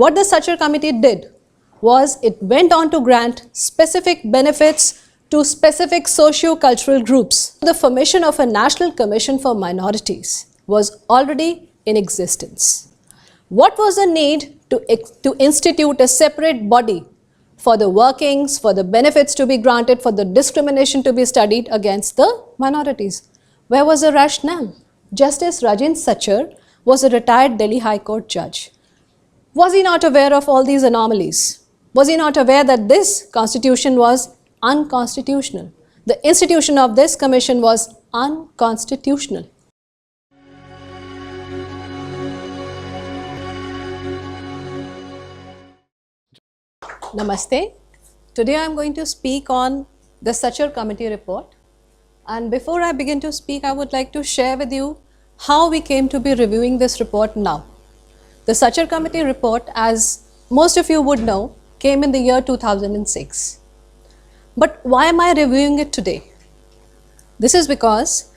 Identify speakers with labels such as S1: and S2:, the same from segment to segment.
S1: what the Sachar Committee did was it went on to grant specific benefits to specific socio-cultural groups. The formation of a National Commission for Minorities was already in existence. What was the need to institute a separate body for the workings, for the benefits to be granted, for the discrimination to be studied against the minorities? Where was the rationale? Justice Rajendra Sachar was a retired Delhi High Court judge. Was he not aware of all these anomalies? Was he not aware that this constitution was unconstitutional? The institution of this commission was unconstitutional. Namaste. Today I am going to speak on the Sachar Committee report. And before I begin to speak, I would like to share with you how we came to be reviewing this report now. The Sachar Committee report, as most of you would know, came in the year 2006. But why am I reviewing it today? This is because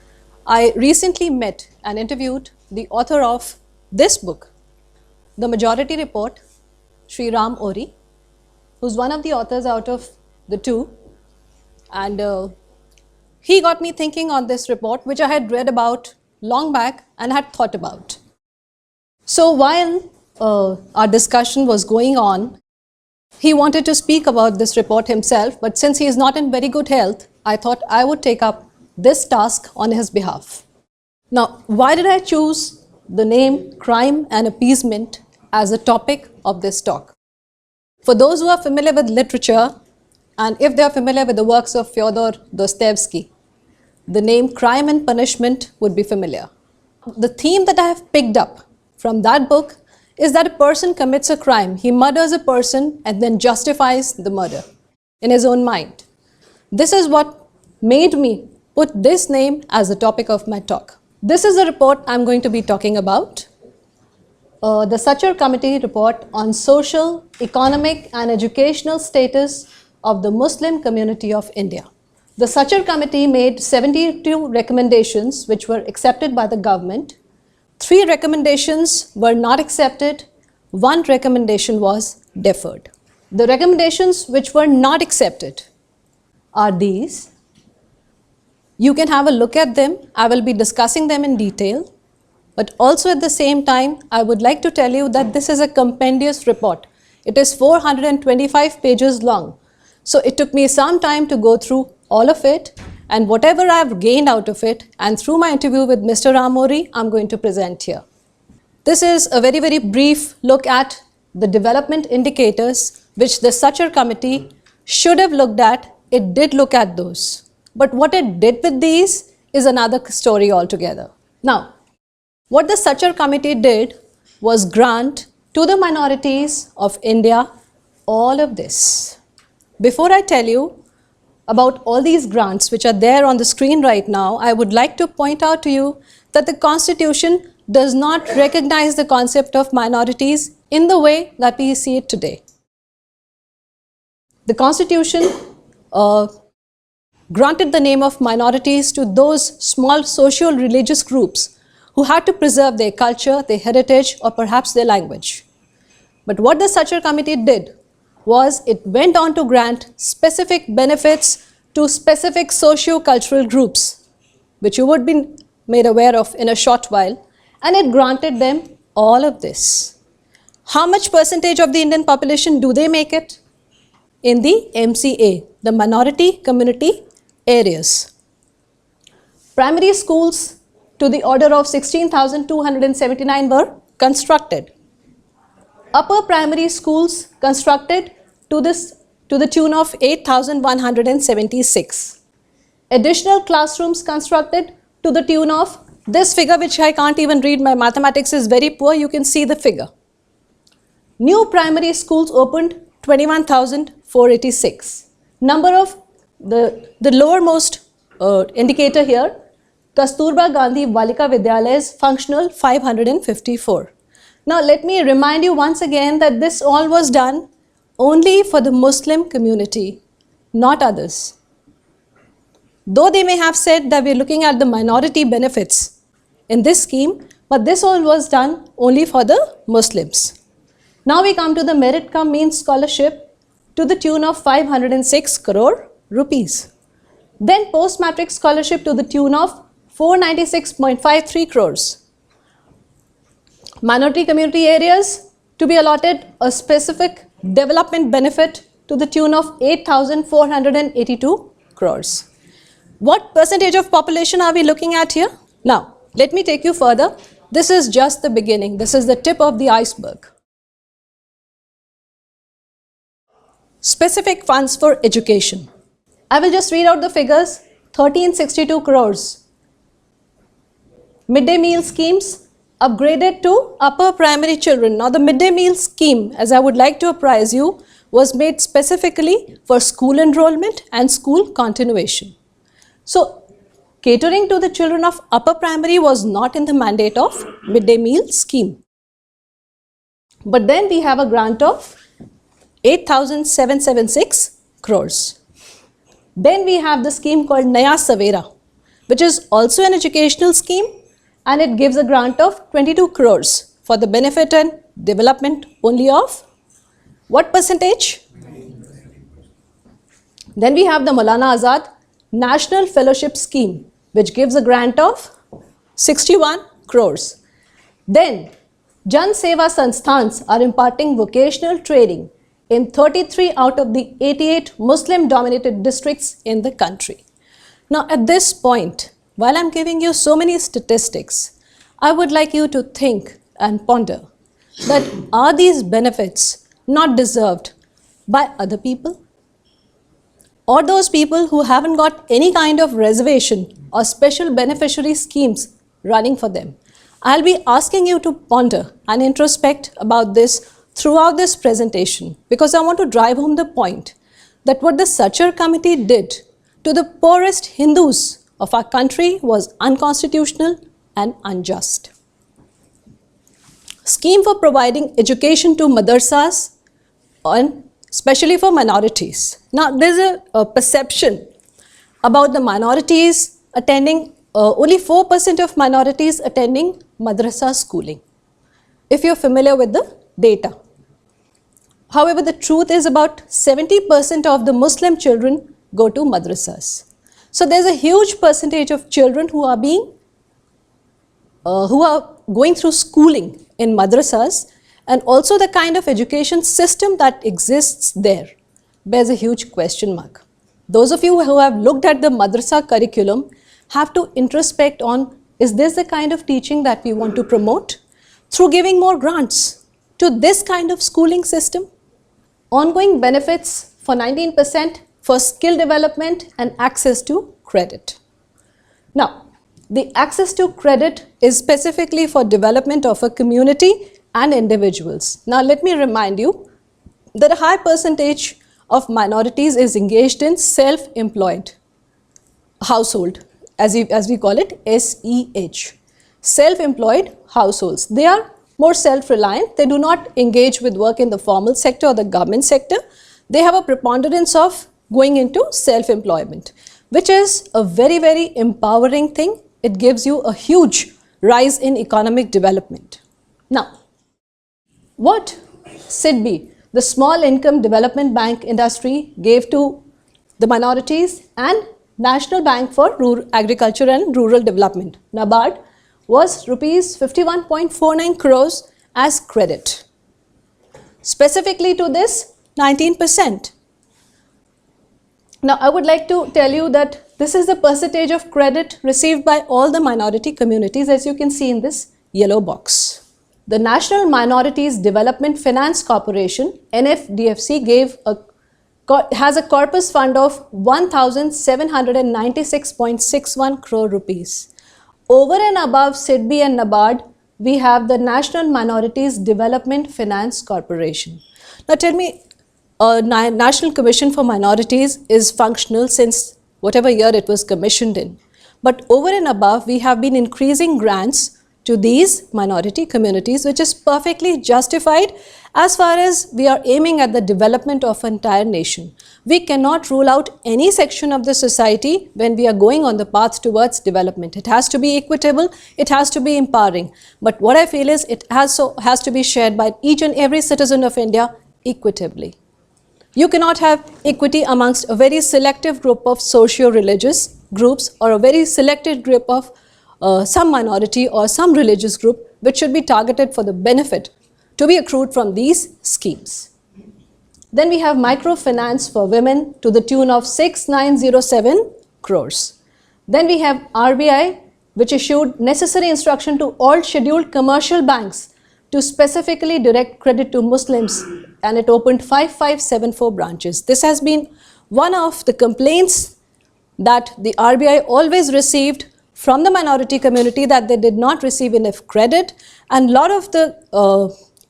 S1: I recently met and interviewed the author of this book, The Majority Report, Sri Ram Ori, who's one of the authors out of the two. And he got me thinking on this report, which I had read about long back and had thought about. So while our discussion was going on, he wanted to speak about this report himself, but since he is not in very good health, I thought I would take up this task on his behalf. Now, why did I choose the name Crime and Appeasement as a topic of this talk? For those who are familiar with literature, and if they are familiar with the works of Fyodor Dostoevsky, the name Crime and Punishment would be familiar. The theme that I have picked up from that book is that a person commits a crime. He murders a person and then justifies the murder in his own mind. This is what made me put this name as the topic of my talk. This is the report I'm going to be talking about. The Sachar Committee report on social, economic and educational status of the Muslim community of India. The Sachar Committee made 72 recommendations which were accepted by the government. 3 recommendations were not accepted. 1 recommendation was deferred. The recommendations which were not accepted are these. You can have a look at them. I will be discussing them in detail. But also at the same time, I would like to tell you that this is a compendious report. It is 425 pages long. So it took me some time to go through all of it, and whatever I have gained out of it, and through my interview with Mr. Ram Ori, I'm going to present here. This is a very, very brief look at the development indicators which the Sachar Committee should have looked at. It did look at those. But what it did with these is another story altogether. Now, what the Sachar Committee did was grant to the minorities of India all of this. Before I tell you about all these grants which are there on the screen right now, I would like to point out to you that the Constitution does not recognize the concept of minorities in the way that we see it today. The Constitution granted the name of minorities to those small social religious groups who had to preserve their culture, their heritage, or perhaps their language. But what the Sachar Committee did was it went on to grant specific benefits to specific socio-cultural groups, which you would be made aware of in a short while, and it granted them all of this. How much percentage of the Indian population do they make it? In the MCA, the minority community areas. Primary schools to the order of 16,279 were constructed. Upper primary schools constructed to the tune of 8,176. Additional classrooms constructed to the tune of this figure, which I can't even read. My mathematics is very poor. You can see the figure. New primary schools opened 21,486. Number of the lowermost indicator here, Kasturba Gandhi Balika Vidyalayas functional 554. Now let me remind you once again that this all was done only for the Muslim community, not others. Though they may have said that we are looking at the minority benefits in this scheme, but this all was done only for the Muslims. Now we come to the merit cum means scholarship to the tune of 506 crore rupees. Then post-matric scholarship to the tune of 496.53 crores. Minority community areas to be allotted a specific development benefit to the tune of 8,482 crores. What percentage of population are we looking at here? Now, let me take you further. This is just the beginning. This is the tip of the iceberg. Specific funds for education. I will just read out the figures. 1362 crores. Midday meal schemes upgraded to upper primary children. Now the midday meal scheme, as I would like to apprise you, was made specifically for school enrollment and school continuation. So catering to the children of upper primary was not in the mandate of midday meal scheme. But then we have a grant of 8,776 crores. Then we have the scheme called Naya Savera, which is also an educational scheme, and it gives a grant of 22 crores for the benefit and development only of what percentage? Then we have the Maulana Azad National Fellowship Scheme, which gives a grant of 61 crores. Then Jan Seva Sansthans are imparting vocational training in 33 out of the 88 Muslim-dominated districts in the country. Now at this point, while I'm giving you so many statistics, I would like you to think and ponder that are these benefits not deserved by other people? Or those people who haven't got any kind of reservation or special beneficiary schemes running for them? I'll be asking you to ponder and introspect about this throughout this presentation, because I want to drive home the point that what the Sachar committee did to the poorest Hindus of our country was unconstitutional and unjust. Scheme for providing education to madrasas, and especially for minorities. Now there's a perception about the minorities attending, only 4% of minorities attending madrasa schooling, if you're familiar with the data. However, the truth is about 70% of the Muslim children go to madrasas. So there's a huge percentage of children who are going through schooling in madrasas, and also the kind of education system that exists there bears a huge question mark. Those of you who have looked at the madrasa curriculum have to introspect on, is this the kind of teaching that we want to promote through giving more grants to this kind of schooling system? Ongoing benefits for 19% for skill development and access to credit. Now, the access to credit is specifically for development of a community and individuals. Now, let me remind you that a high percentage of minorities is engaged in self-employed household, as we call it, SEH. Self-employed households. They are more self-reliant. They do not engage with work in the formal sector or the government sector. They have a preponderance of going into self-employment, which is a very, very empowering thing. It gives you a huge rise in economic development. Now, what SIDBI, the Small Income Development Bank industry, gave to the minorities, and National Bank for Agriculture and Rural Development, NABARD, was rupees 51.49 crores as credit. Specifically to this, 19%. Now, I would like to tell you that this is the percentage of credit received by all the minority communities, as you can see in this yellow box. The National Minorities Development Finance Corporation, NFDFC, has a corpus fund of 1,796.61 crore rupees. Over and above SIDBI and NABARD, we have the National Minorities Development Finance Corporation. Now tell me, National Commission for Minorities is functional since whatever year it was commissioned in. But over and above, we have been increasing grants to these minority communities, which is perfectly justified as far as we are aiming at the development of an entire nation. We cannot rule out any section of the society when we are going on the path towards development. It has to be equitable, it has to be empowering. But what I feel is it has to be shared by each and every citizen of India equitably. You cannot have equity amongst a very selective group of socio-religious groups or a very selected group of some minority or some religious group which should be targeted for the benefit to be accrued from these schemes. Then we have microfinance for women to the tune of 6907 crores. Then we have RBI, which issued necessary instruction to all scheduled commercial banks to specifically direct credit to Muslims, and it opened 5574 branches. This has been one of the complaints that the RBI always received from the minority community, that they did not receive enough credit, and a lot of the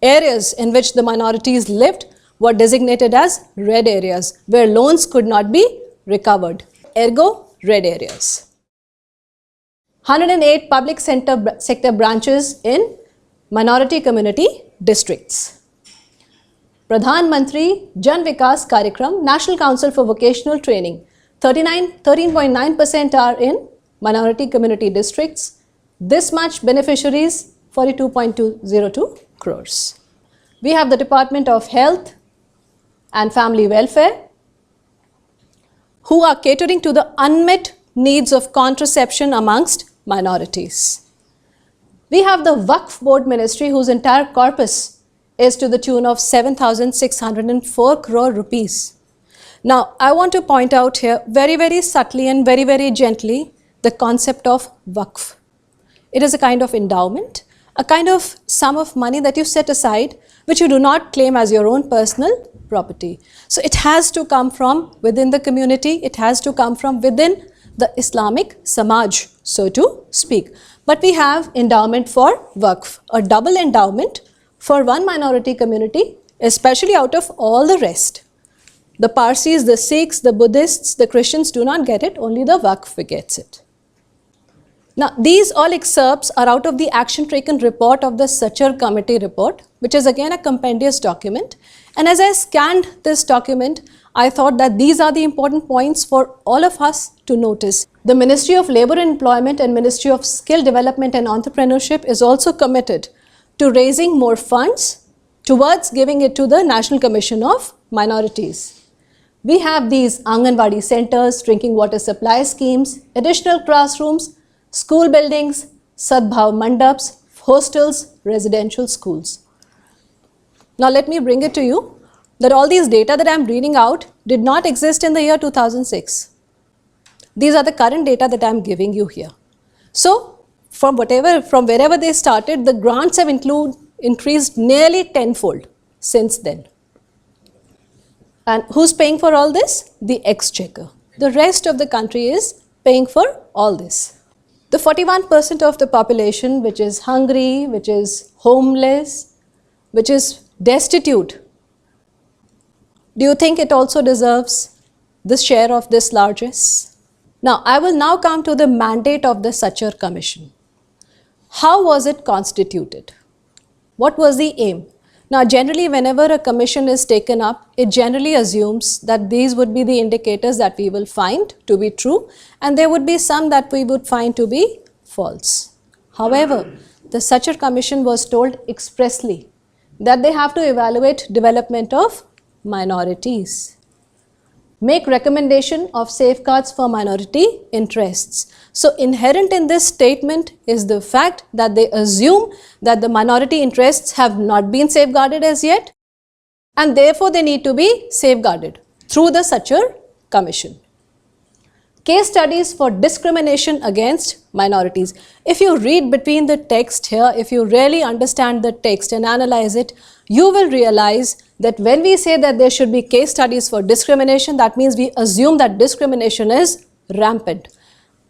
S1: areas in which the minorities lived were designated as red areas where loans could not be recovered, ergo red areas. 108 public sector branches in minority community districts. Pradhan Mantri Jan Vikas Karyakram, National Council for Vocational Training, 13.9% are in minority community districts. This much beneficiaries, 42.202 crores. We have the Department of Health and Family Welfare, who are catering to the unmet needs of contraception amongst minorities. We have the Waqf Board Ministry, whose entire corpus is to the tune of 7,604 crore rupees. Now, I want to point out here very, very subtly and very, very gently the concept of Waqf. It is a kind of endowment, a kind of sum of money that you set aside which you do not claim as your own personal property. So it has to come from within the community, it has to come from within the Islamic Samaj, so to speak. But we have endowment for Waqf, a double endowment for one minority community, especially out of all the rest. The Parsis, the Sikhs, the Buddhists, the Christians do not get it, only the Waqf gets it. Now, these all excerpts are out of the action taken report of the Sachar Committee report, which is again a compendious document. And as I scanned this document, I thought that these are the important points for all of us to notice. The Ministry of Labour and Employment and Ministry of Skill Development and Entrepreneurship is also committed to raising more funds towards giving it to the National Commission of Minorities. We have these Anganwadi centers, drinking water supply schemes, additional classrooms, school buildings, Sadbhav Mandaps, hostels, residential schools. Now let me bring it to you that all these data that I am reading out did not exist in the year 2006. These are the current data that I am giving you here. So from wherever they started, the grants have increased nearly tenfold since then. And who's paying for all this? The exchequer. The rest of the country is paying for all this. The 41% of the population which is hungry, which is homeless, which is destitute, do you think it also deserves the share of this largesse? Now, I will now come to the mandate of the Sachar Commission. How was it constituted? What was the aim? Now, generally, whenever a commission is taken up, it generally assumes that these would be the indicators that we will find to be true, and there would be some that we would find to be false. However, the Sachar Commission was told expressly that they have to evaluate development of minorities, make recommendation of safeguards for minority interests. So inherent in this statement is the fact that they assume that the minority interests have not been safeguarded as yet, and therefore they need to be safeguarded through the Sachar Commission. Case studies for discrimination against minorities. If you read between the text here, if you really understand the text and analyze it, you will realize that when we say that there should be case studies for discrimination, that means we assume that discrimination is rampant.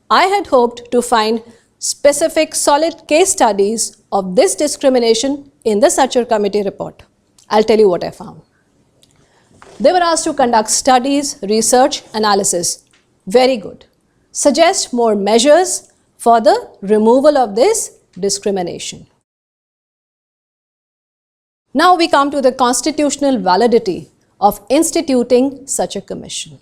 S1: I had hoped to find specific solid case studies of this discrimination in the Sachar Committee report. I'll tell you what I found. They were asked to conduct studies, research, analysis. Very good. Suggest more measures for the removal of this discrimination. Now we come to the constitutional validity of instituting such a commission.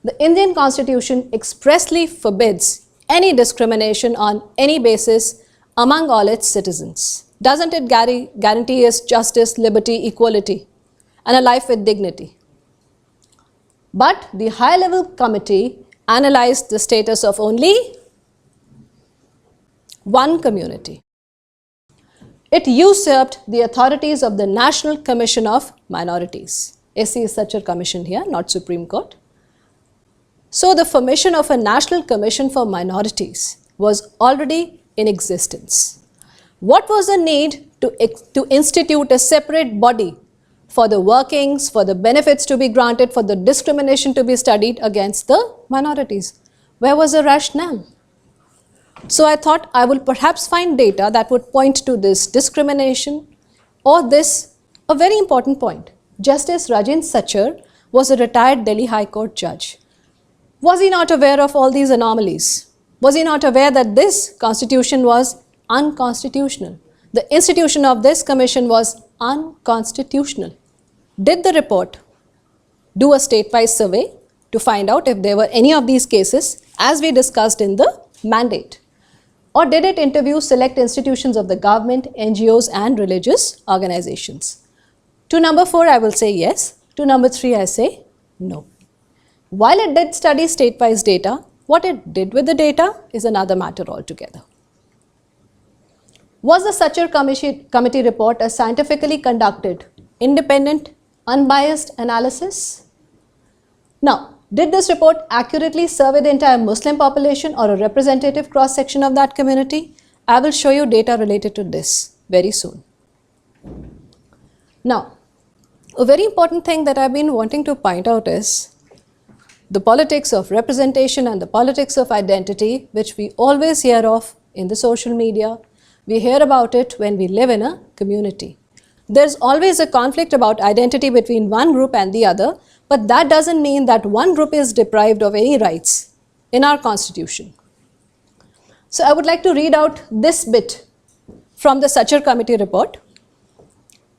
S1: The Indian Constitution expressly forbids any discrimination on any basis among all its citizens. Doesn't it guarantee us justice, liberty, equality, and a life with dignity? But the high-level committee analyzed the status of only one community. It usurped the authorities of the National Commission of Minorities. SC is such a commission here, not Supreme Court. So the formation of a National Commission for Minorities was already in existence. What was the need to institute a separate body for the workings, for the benefits to be granted, for the discrimination to be studied against the minorities? Where was the rationale? So I thought I will perhaps find data that would point to this discrimination or this, a very important point. Justice Rajendra Sachar was a retired Delhi High Court judge. Was he not aware of all these anomalies? Was he not aware that this constitution was unconstitutional? The institution of this commission was unconstitutional. Did the report do a state-wise survey to find out if there were any of these cases as we discussed in the mandate? Or did it interview select institutions of the government, NGOs and religious organizations? To number 4 I will say yes, to number 3 I say no. While it did study state-wise data, what it did with the data is another matter altogether. Was the Sachar Committee report a scientifically conducted, independent, unbiased analysis? Now, did this report accurately survey the entire Muslim population or a representative cross-section of that community? I will show you data related to this very soon. Now, a very important thing that I've been wanting to point out is the politics of representation and the politics of identity, which we always hear of in the social media. We hear about it when we live in a community. There's always a conflict about identity between one group and the other, but that doesn't mean that one group is deprived of any rights in our constitution. So I would like to read out this bit from the Sachar Committee report.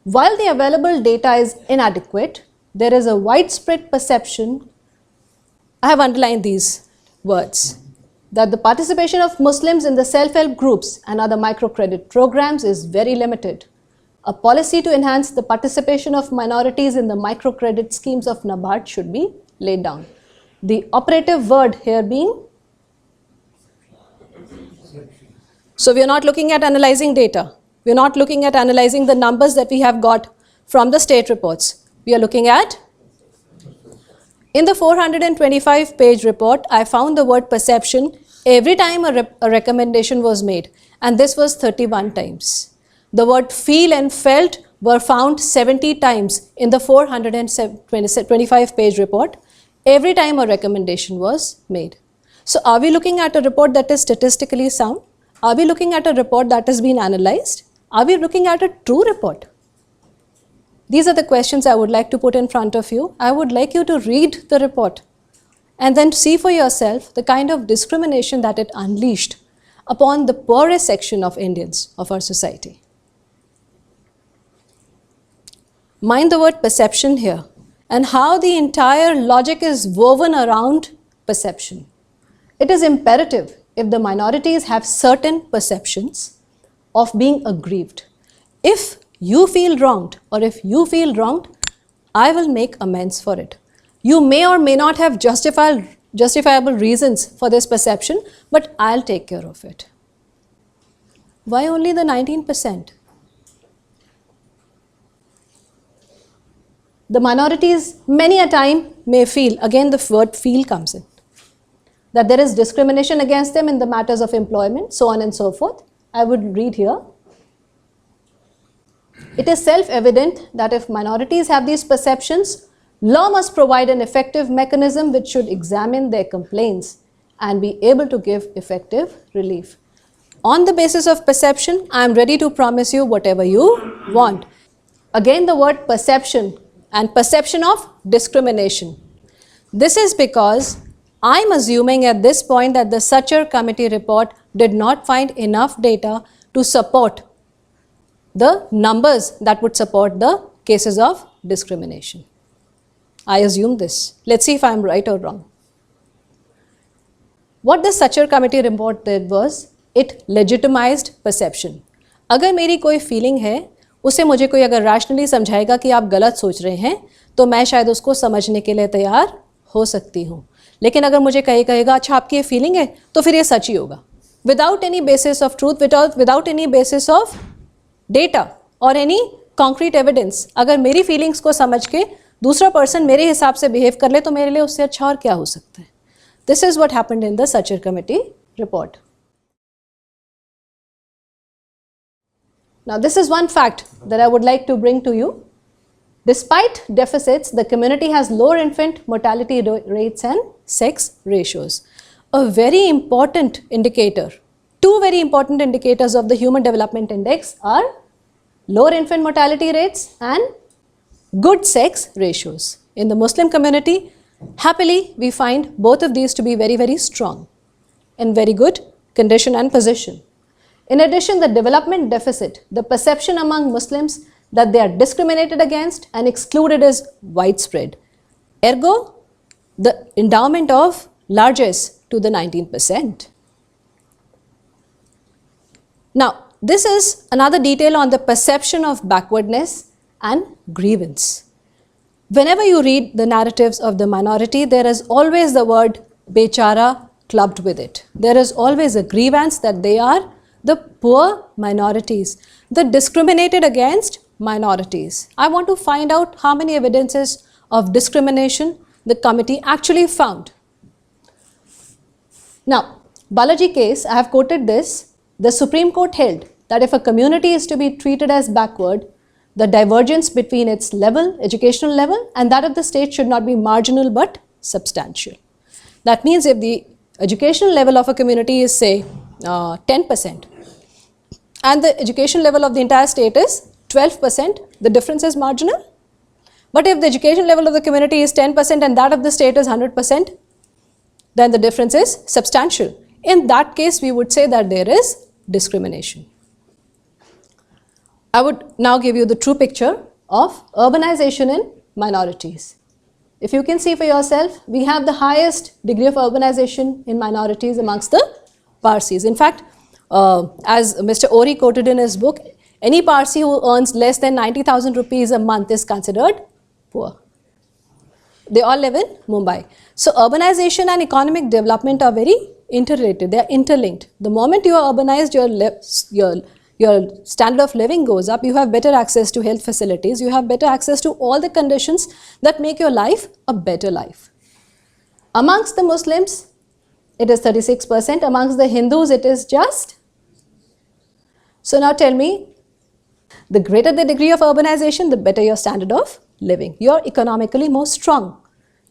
S1: While the available data is inadequate, there is a widespread perception, I have underlined these words, that the participation of Muslims in the self-help groups and other microcredit programs is very limited. A policy to enhance the participation of minorities in the microcredit schemes of NABARD should be laid down. The operative word here being, so we are not looking at analyzing data. We are not looking at analyzing the numbers that we have got from the state reports. We are looking at, in the 425-page report, I found the word perception every time a recommendation was made, and this was 31 times. The word feel and felt were found 70 times in the 425-page report, every time a recommendation was made. So are we looking at a report that is statistically sound? Are we looking at a report that has been analyzed? Are we looking at a true report? These are the questions I would like to put in front of you. I would like you to read the report and then see for yourself the kind of discrimination that it unleashed upon the poorest section of Indians of our society. Mind the word perception here and how the entire logic is woven around perception. It is imperative if the minorities have certain perceptions of being aggrieved. If you feel wronged or if you feel wronged, I will make amends for it. You may or may not have justifiable reasons for this perception, but I'll take care of it. Why only the 19%? The minorities many a time may feel, again the word feel comes in, that there is discrimination against them in the matters of employment, so on and so forth. I would read here. It is self-evident that if minorities have these perceptions, law must provide an effective mechanism which should examine their complaints and be able to give effective relief. On the basis of perception, I am ready to promise you whatever you want. Again the word perception and perception of discrimination. This is because I am assuming at this point that the Sachar Committee report did not find enough data to support the numbers that would support the cases of discrimination. I assume this. Let's see if I am right or wrong. What the Sachar committee report did was, it legitimized perception. अगर मेरी कोई feeling है, उसे मुझे कोई अगर rationally समझाएगा कि आप गलत सोच रहे हैं, तो मैं शायद उसको समझने के लिए तैयार हो सकती हूँ. लेकिन अगर मुझे कहेगा अच्छा आपकी ये फीलिंग है, तो फिर ये सच ही होगा. Without any basis of truth, without any basis of data or any concrete evidence, अगर मेरी फीलिंग्स को समझ के दूसरा पर्सन मेरे हिसाब से बिहेव कर ले, तो मेरे लिए उससे अच्छा और क्या हो सकता है. This is what happened in the Sachar committee report. Now this is one fact that I would like to bring to you. Despite deficits, the community has lower infant mortality rates and sex ratios. A very important indicator, two very important indicators of the Human Development Index are lower infant mortality rates and good sex ratios. In the Muslim community, happily we find both of these to be very, very strong, in very good condition and position. In addition, the development deficit, the perception among Muslims that they are discriminated against and excluded is widespread. Ergo, the endowment of largesse to the 19%. Now, this is another detail on the perception of backwardness and grievance. Whenever you read the narratives of the minority, there is always the word bechara clubbed with it. There is always a grievance that they are the poor minorities, the discriminated against minorities. I want to find out how many evidences of discrimination the committee actually found. Now, Balaji case, I have quoted this. The Supreme Court held that if a community is to be treated as backward, the divergence between its level, educational level, and that of the state should not be marginal but substantial. That means if the educational level of a community is say 10%, and the education level of the entire state is 12%, the difference is marginal. But if the education level of the community is 10% and that of the state is 100%, then the difference is substantial. In that case, we would say that there is discrimination. I would now give you the true picture of urbanization in minorities. If you can see for yourself, we have the highest degree of urbanization in minorities amongst the Parsis. In fact, as Mr. Ori quoted in his book, any Parsi who earns less than 90,000 rupees a month is considered poor. They all live in Mumbai. So urbanization and economic development are very interrelated. They are interlinked. The moment you are urbanized, your standard of living goes up. You have better access to health facilities. You have better access to all the conditions that make your life a better life. Amongst the Muslims, it is 36%. Amongst the Hindus, it is just. So now tell me, the greater the degree of urbanization, the better your standard of living. You are economically more strong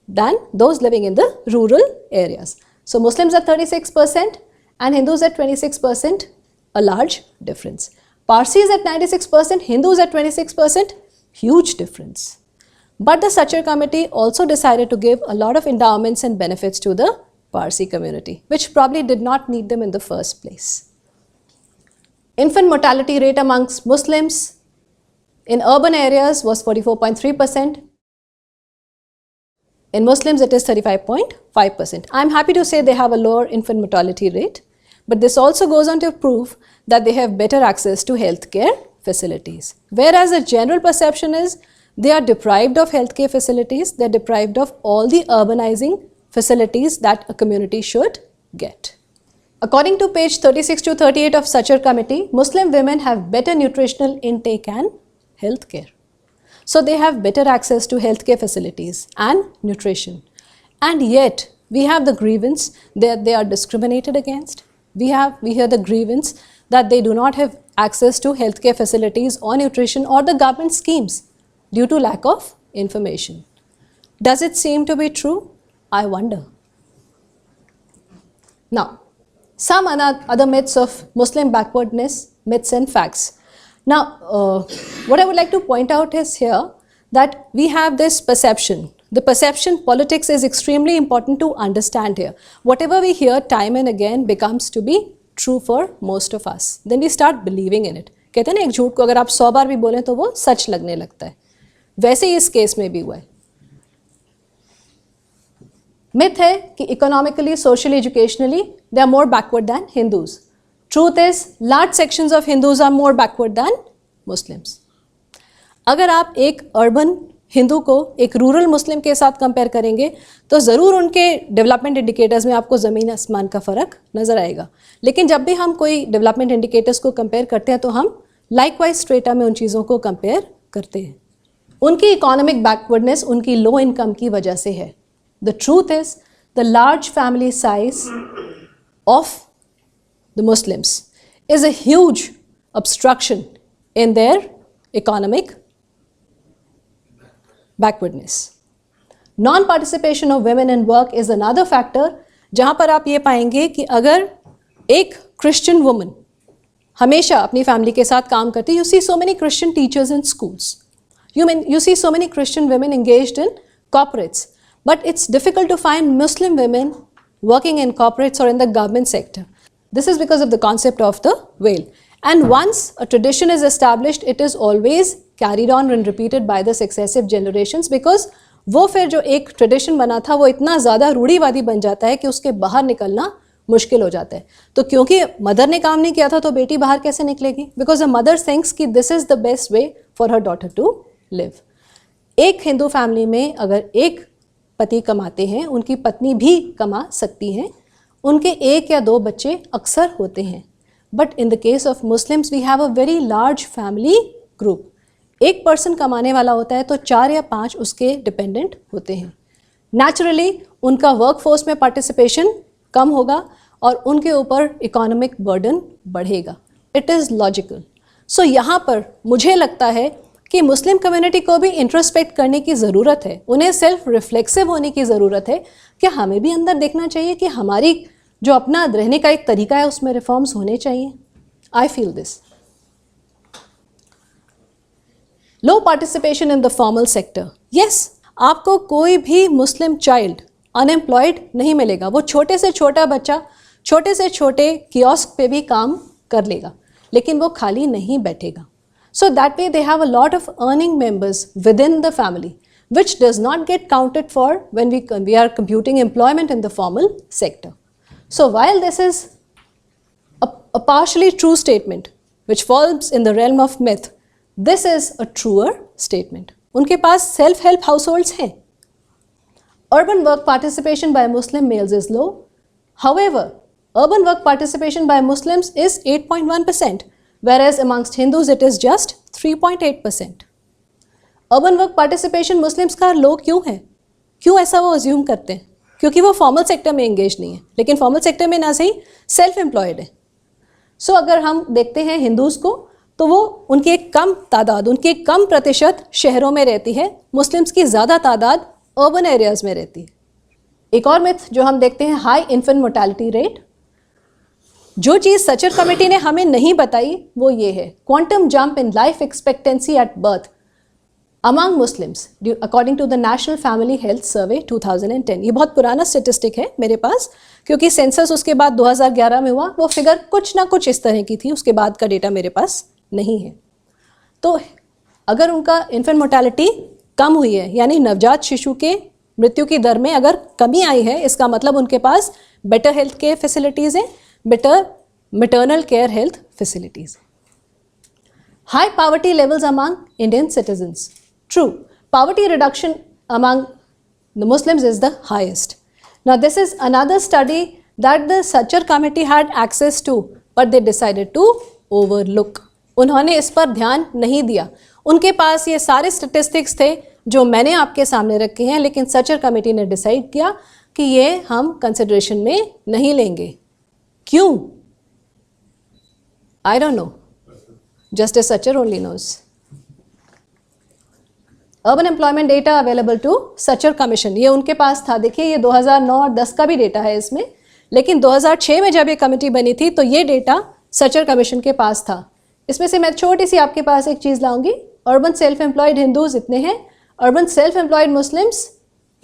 S1: than those living in the rural areas. So Muslims at 36% and Hindus at 26%, a large difference. Parsis at 96%, Hindus at 26%, huge difference. But the Sachar committee also decided to give a lot of endowments and benefits to the Parsi community, which probably did not need them in the first place. Infant mortality rate amongst Muslims in urban areas was 44.3%. In Muslims, it is 35.5%. I am happy to say they have a lower infant mortality rate, but this also goes on to prove that they have better access to healthcare facilities. Whereas the general perception is they are deprived of healthcare facilities, they are deprived of all the urbanizing facilities that a community should get. According to page 36 to 38 of Sachar committee, Muslim women have better nutritional intake and healthcare. So they have better access to healthcare facilities and nutrition. And yet, we have the grievance that they are discriminated against. We hear the grievance that they do not have access to healthcare facilities or nutrition or the government schemes due to lack of information. Does it seem to be true? I wonder. Now, some other myths of Muslim backwardness, myths and facts. Now, what I would like to point out is here that we have this perception. The perception politics is extremely important to understand here. Whatever we hear time and again becomes to be true for most of us. Then we start believing in it. कहते हैं ना, एक झूठ को अगर आप 100 बार भी बोलें तो वो सच लगने लगता है. वैसे ही इस केस में भी हुआ है. मिथ है कि economically, socially, educationally they are more backward than Hindus. Truth is large sections of Hindus are more backward than Muslims. अगर आप एक अर्बन हिंदू को एक रूरल मुस्लिम के साथ कंपेयर करेंगे तो ज़रूर उनके डेवलपमेंट इंडिकेटर्स में आपको ज़मीन आसमान का फ़र्क नज़र आएगा. लेकिन जब भी हम कोई डेवलपमेंट इंडिकेटर्स को कंपेयर करते हैं तो हम लाइकवाइज स्ट्रेटा में उन चीज़ों को कंपेयर करते हैं. उनकी इकोनॉमिक बैकवर्डनेस उनकी लो इनकम की वजह से है. The truth is the large family size of the Muslims is a huge obstruction in their economic backwardness. Non-participation of women in work is another factor जहाँ पर आप ये पाएंगे कि अगर एक Christian woman हमेशा अपनी फैमिली के साथ काम करती है, you see so many Christian teachers in schools, you see so many Christian women engaged in corporates, but it's difficult to find Muslim women working in corporates or in the government sector. This is because of the concept of the veil. And once a tradition is established, it is always carried on and repeated by the successive generations, because वो फिर जो एक tradition बना था वो इतना ज़्यादा रूढ़िवादी बन जाता है कि उसके बाहर निकलना मुश्किल हो जाता है. तो क्योंकि मदर ने काम नहीं किया था तो बेटी बाहर कैसे निकलेगी? बिकॉज अ मदर थिंक्स कि this is the best way for her daughter to live. एक हिंदू फैमिली में अगर एक पति कमाते हैं, उनकी पत्नी भी कमा सकती हैं, उनके एक या दो बच्चे अक्सर होते हैं. But in the case of Muslims we have a very large family group. एक पर्सन कमाने वाला होता है तो 4 या 5 उसके डिपेंडेंट होते हैं. नेचुरली उनका वर्कफोर्स में पार्टिसिपेशन कम होगा और उनके ऊपर इकोनॉमिक बर्डन बढ़ेगा. It is logical. सो यहाँ पर मुझे लगता है कि मुस्लिम कम्युनिटी को भी इंट्रोस्पेक्ट करने की ज़रूरत है, उन्हें सेल्फ रिफ्लेक्सिव होने की ज़रूरत है कि हमें भी अंदर देखना चाहिए कि हमारी जो अपना रहने का एक तरीका है उसमें रिफॉर्म्स होने चाहिए. I feel this. Low participation in the formal sector. Yes, आपको कोई भी मुस्लिम चाइल्ड अनएम्प्लॉयड नहीं मिलेगा. वो छोटे से छोटा बच्चा छोटे से छोटे कियोस्क पे भी काम कर लेगा, लेकिन वो खाली नहीं बैठेगा. So that way they have a lot of earning members within the family, which does not get counted for when we are computing employment in the formal sector. So while this is a partially true statement which falls in the realm of myth, this is a truer statement. उनके पास self-help households हैं. Urban work participation by Muslim males is low. However, urban work participation by Muslims is 8.1%. whereas amongst Hindus it is just 3.8%. Urban work participation Muslims का लो क्यों है? क्यों ऐसा वो assume करते हैं? क्योंकि वो फॉर्मल सेक्टर में एंगेज नहीं है, लेकिन फॉर्मल सेक्टर में ना सही सेल्फ एम्प्लॉयड है. सो अगर हम देखते हैं हिंदूज़ को तो वो उनकी एक कम तादाद, उनकी एक कम प्रतिशत शहरों में रहती है, मुस्लिम्स की ज़्यादा तादाद अर्बन एरियाज़ में रहती है. एक और मिथ जो हम देखते हैं, हाई इन्फेंट मोर्टेलिटी रेट. जो चीज़ सचर कमेटी ने हमें नहीं बताई वो ये है, quantum jump in life expectancy at birth among Muslims according to the national family health survey 2010. ये बहुत पुराना स्टेटिस्टिक है मेरे पास, क्योंकि सेंसस उसके बाद 2011 में हुआ. वो फिगर कुछ ना कुछ इस तरह की थी, उसके बाद का डेटा मेरे पास नहीं है. तो अगर उनका इन्फेंट मोर्टेलिटी कम हुई है, यानी नवजात शिशु के मृत्यु की दर में अगर कमी आई है, इसका मतलब उनके पास बेटर हेल्थ केयर फैसिलिटीज़ हैं, better maternal care health facilities. High poverty levels among Indian citizens. True, poverty reduction among the Muslims is the highest. Now this is another study that the Sachar committee had access to, but they decided to overlook. उन्होंने इस पर ध्यान नहीं दिया. उनके पास ये सारे statistics थे जो मैंने आपके सामने रखे हैं, लेकिन सचर कमेटी ने डिसाइड किया कि ये हम कंसिडरेशन में नहीं लेंगे. क्यों? I don't know. Justice Sachar only knows. Urban employment data available to Sachar Commission. ये उनके पास था. देखिए ये 2009 और 10 का भी डेटा है इसमें, लेकिन 2006 में जब ये कमेटी बनी थी तो ये डेटा सचर कमीशन के पास था. इसमें से मैं छोटी सी आपके पास एक चीज़ लाऊंगी. अर्बन सेल्फ एम्प्लॉयड हिंदूज इतने हैं, अर्बन सेल्फ एम्प्लॉयड मुस्लिम्स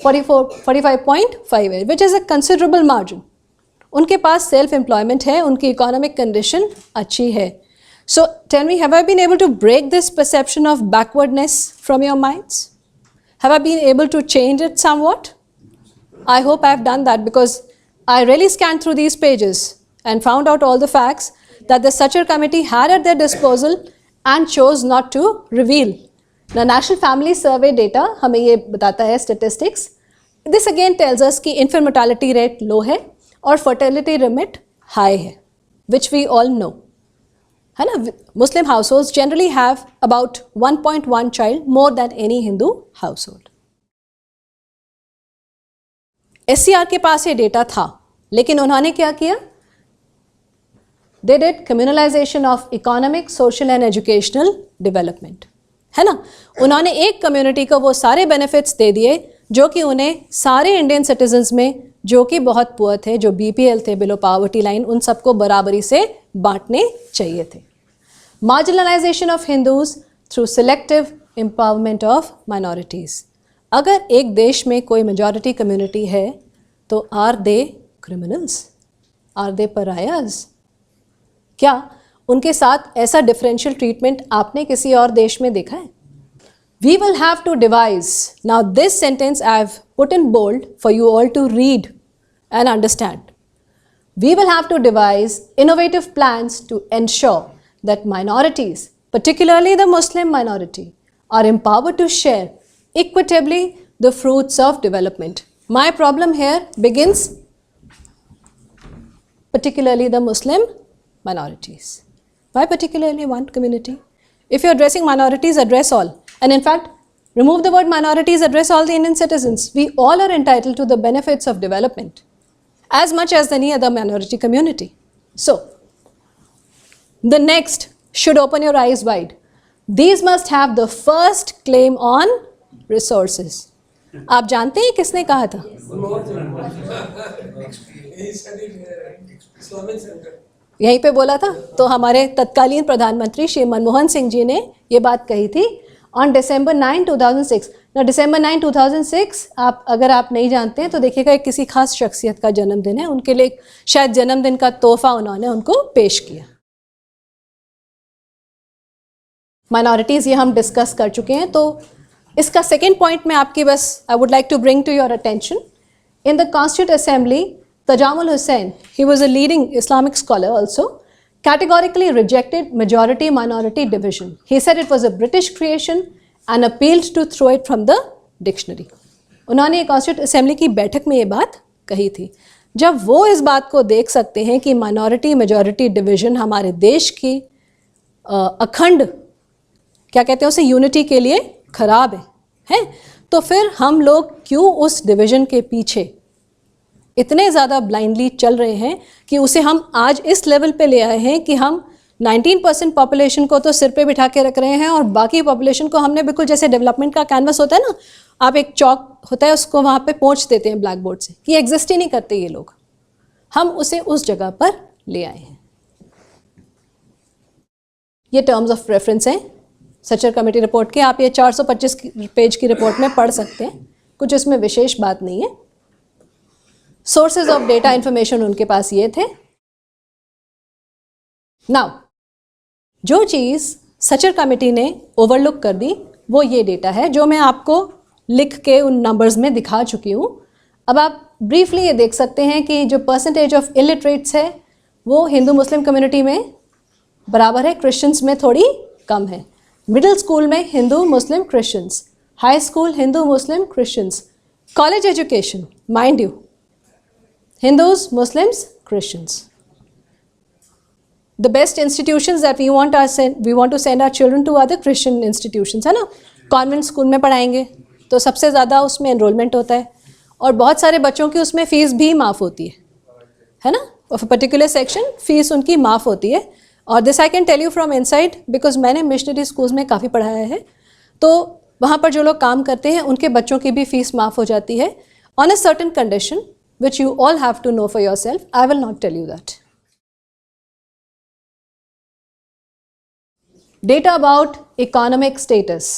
S1: 45.5 है, which is a considerable margin. उनके पास सेल्फ एम्प्लॉयमेंट है, उनकी इकोनॉमिक कंडीशन अच्छी है. So tell me, have I been able to break this perception of backwardness from your minds? Have I been able to change it somewhat? I hope I have done that, because I really scanned through these pages and found out all the facts that the Sachar committee had at their disposal and chose not to reveal. Now, National Family Survey data हमें ये बताता है, statistics. This again tells us कि infant mortality rate low है और fertility rate high है, which we all know. है ना? Muslim households generally have about 1.1 child more than any Hindu household. SCR के पास ये डेटा था, लेकिन उन्होंने क्या किया? They did communalization of economic, social and educational development. है ना? उन्होंने एक कम्युनिटी को वो सारे बेनिफिट्स दे दिए जो कि उन्हें सारे इंडियन सिटीजन्स में जो कि बहुत पुअर थे, जो BPL थे, बिलो पावर्टी लाइन, उन सबको बराबरी से बांटने चाहिए थे. Marginalisation of Hindus through selective empowerment of minorities. अगर एक देश में कोई मेजॉरिटी कम्युनिटी है तो are they criminals? Are they pariahs? क्या उनके साथ ऐसा डिफरेंशियल ट्रीटमेंट आपने किसी और देश में देखा है? We will have to devise. Now this sentence I have put in bold for you all to read and understand. We will have to devise innovative plans to ensure that minorities, particularly the Muslim minority, are empowered to share equitably the fruits of development. My problem here begins particularly the Muslim minorities. Why particularly one community? If you're addressing minorities, address all. And in fact, remove the word minorities, address all the Indian citizens. We all are entitled to the benefits of development as much as any other minority community. So, the next should open your eyes wide. These must have the first claim on resources. आप जानते हैं किसने कहा था? यहीं पे बोला था. तो हमारे तत्कालीन प्रधानमंत्री श्री मनमोहन सिंह जी ने ये बात कही थी ऑन December 9, 2006. ना December 9, 2006 अगर आप नहीं जानते हैं तो देखिएगा, एक किसी खास शख्सियत का जन्मदिन है, उनके लिए शायद जन्मदिन का तोहफा उन्होंने उनको पेश किया. माइनॉरिटीज़ ये हम डिस्कस कर चुके हैं. तो इसका सेकेंड पॉइंट में आपकी बस I would like to bring to your attention. In the constituent assembly, Tajamul Hussain, he was a leading Islamic scholar also, categorically rejected majority-minority division. He said it was a British creation and appealed to throw it from the dictionary. उन्होंने constitute assembly की बैठक में ये बात कही थी. जब वो इस बात को देख सकते हैं कि माइनॉरिटी मेजॉरिटी डिवीजन हमारे देश की अखंड, क्या कहते हैं उसे, यूनिटी के लिए खराब है, तो फिर हम लोग क्यों उस डिवीजन के पीछे इतने ज़्यादा ब्लाइंडली चल रहे हैं कि उसे हम आज इस लेवल पे ले आए हैं कि हम 19% पॉपुलेशन को तो सिर पे बिठा के रख रहे हैं और बाकी पॉपुलेशन को हमने बिल्कुल जैसे डेवलपमेंट का कैनवस होता है ना, आप एक चौक होता है उसको वहाँ पे पोंछ देते हैं ब्लैक बोर्ड से कि एग्जिस्ट ही नहीं करते ये लोग, हम उसे उस जगह पर ले आए हैं. ये टर्म्स ऑफ रेफरेंस हैं सचर कमेटी रिपोर्ट के. आप ये 425 पेज की रिपोर्ट में पढ़ सकते हैं, कुछ इसमें विशेष बात नहीं है. सोर्सेज ऑफ डेटा इंफॉर्मेशन उनके पास ये थे. नाउ जो चीज़ सचर कमेटी ने ओवरलुक कर दी वो ये डेटा है जो मैं आपको लिख के उन नंबर्स में दिखा चुकी हूँ. अब आप ब्रीफली ये देख सकते हैं कि जो परसेंटेज ऑफ इलिटरेट्स है वो हिंदू मुस्लिम कम्युनिटी में बराबर है, क्रिश्चियंस में थोड़ी कम है. मिडिल स्कूल में Hindu Muslim Christians, high school Hindu Muslim Christians, college education mind you Hindus, Muslims, Christians. The best institutions that we want to send our children to are the Christian institutions, है ना. Convent school में पढ़ाएंगे तो सबसे ज़्यादा उसमें enrolment होता है और बहुत सारे बच्चों की उसमें फ़ीस भी माफ़ होती है ना. Of a particular section fees उनकी माफ़ होती है. और this I can tell you from inside because मैंने मिशनरी स्कूल्स में काफ़ी पढ़ाया है. तो वहाँ पर जो लोग काम करते हैं उनके बच्चों की भी फ़ीस माफ़ हो जाती है on a certain condition which you all have to know for yourself. I will not tell you that. Data about economic status.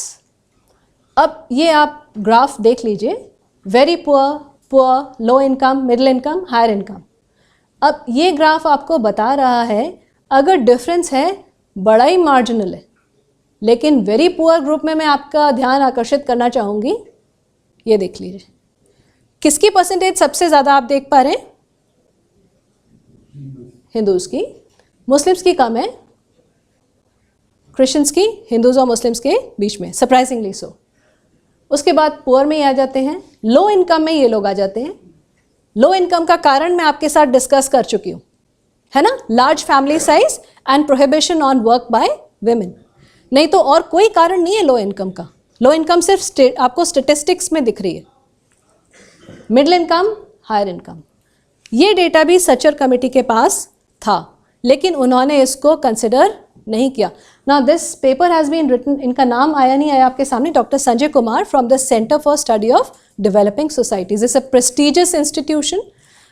S1: अब ये आप ग्राफ देख लीजिए. Very poor, poor, low income, middle income, higher income. अब ये graph आपको बता रहा है अगर डिफरेंस है बड़ा ही मार्जिनल है, लेकिन वेरी पुअर ग्रुप में मैं आपका ध्यान आकर्षित करना चाहूँगी, ये देख लीजिए किसकी परसेंटेज सबसे ज़्यादा आप देख पा रहे हैं? हिंदूज़ की, मुस्लिम्स की कम है, क्रिश्चियंस की हिंदूज़ और मुस्लिम्स के बीच में, सरप्राइजिंगली सो। उसके बाद पुअर में ही आ जाते हैं, लो इनकम में ये लोग आ जाते हैं। लो इनकम का कारण मैं आपके साथ डिस्कस कर चुकी हूँ, है ना, large family size and prohibition on work by women. नहीं तो और कोई कारण नहीं है लो इनकम का। लो इनकम सिर्फ आपको स्टेटिस्टिक्स में दिख रही है। मिडिल इनकम, हायर इनकम, ये डेटा भी सचर कमेटी के पास था, लेकिन उन्होंने इसको कंसिडर नहीं किया। Now this paper has been written, इनका नाम आया नहीं आया आपके सामने, doctor Sanjay Kumar from the centre for study of developing societies. It's a prestigious institution.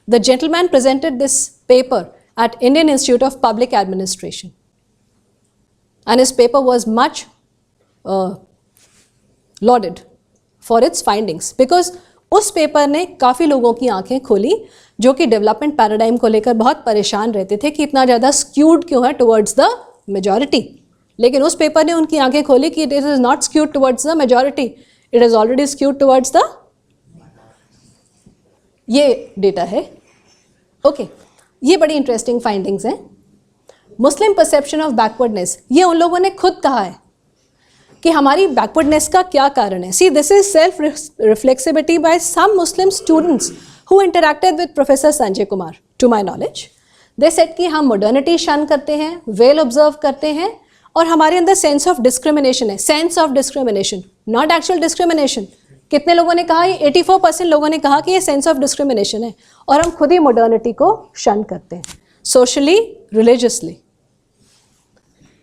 S1: The gentleman presented this paper at Indian Institute of Public Administration, and his paper was much lauded for its findings because उस paper ने काफ़ी लोगों की आंखें खोली जो कि development paradigm को लेकर बहुत परेशान रहते थे कि इतना ज़्यादा स्क्यूड क्यों है टुवर्ड्स द मेजॉरिटी। लेकिन उस पेपर ने उनकी आंखें खोली कि it is not skewed towards the majority, it is already skewed towards the, ये डेटा है। ओके, ये बड़ी इंटरेस्टिंग फाइंडिंग्स हैं। मुस्लिम परसेप्शन ऑफ बैकवर्डनेस, ये उन लोगों ने खुद कहा है कि हमारी बैकवर्डनेस का क्या कारण है। See this is self reflexibility by some Muslim students who interacted with professor Sanjay Kumar. To my knowledge they said कि हम मॉडर्निटी शन करते हैं, वेल ऑब्जर्व करते हैं, और हमारे अंदर सेंस ऑफ डिस्क्रिमिनेशन है, sense of discrimination, not actual discrimination. कितने लोगों ने कहा? 84% लोगों ने कहा कि ये सेंस ऑफ डिस्क्रिमिनेशन है, और हम खुद ही मॉडर्निटी को शन करते हैं, socially, religiously.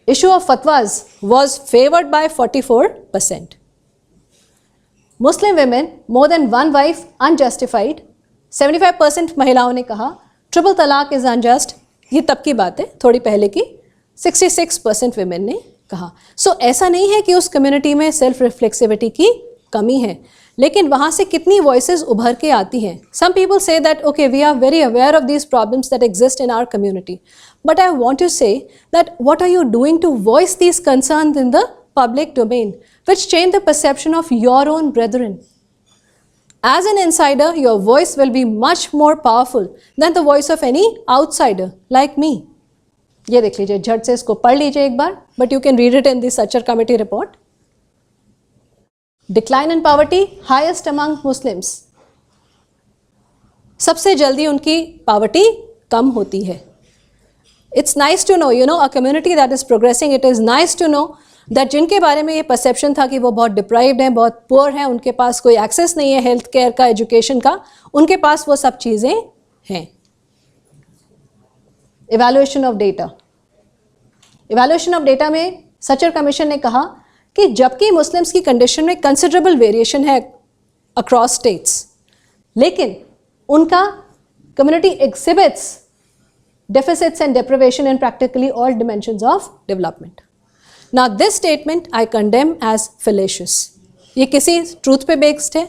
S1: Issue of fatwas was favoured by 44%। Muslim women more than one wife unjustified, 75% महिलाओं ने कहा। ट्रिपल तलाक इज अनजस्ट, ये तब की बात है, थोड़ी पहले की, 66% वेमेन ने कहा। सो ऐसा नहीं है कि उस कम्युनिटी में सेल्फ रिफ्लेक्सिविटी की कमी है, लेकिन वहाँ से कितनी वॉइसेस उभर के आती हैं। Some people say that okay we are very aware of these problems that exist in our community, but I want to say that what are you doing to voice these concerns in the public domain which change the perception of your own brethren. As an insider, your voice will be much more powerful than the voice of any outsider like me. ये देख लीजिए, झट से इसको पढ़ लीजिए एक बार, but you can read it in the Sachar Committee report. Decline in poverty, highest among Muslims. सबसे जल्दी उनकी poverty कम होती है. It's nice to know, you know, a community that is progressing, it is nice to know that जिनके बारे में ये perception था कि वो बहुत डिप्राइव्ड हैं, बहुत पुअर हैं, उनके पास कोई एक्सेस नहीं है हेल्थ केयर का, एजुकेशन का, उनके पास वो सब चीज़ें हैं। Evaluation of data, evaluation of data में सचर कमीशन ने कहा कि जबकि मुस्लिम्स की कंडीशन में कंसिडरेबल वेरिएशन है अक्रॉस स्टेट्स, लेकिन उनका community exhibits deficits and deprivation in practically all dimensions of development. Now this statement I condemn as fallacious. ये किसी ट्रूथ पे बेस्ड है,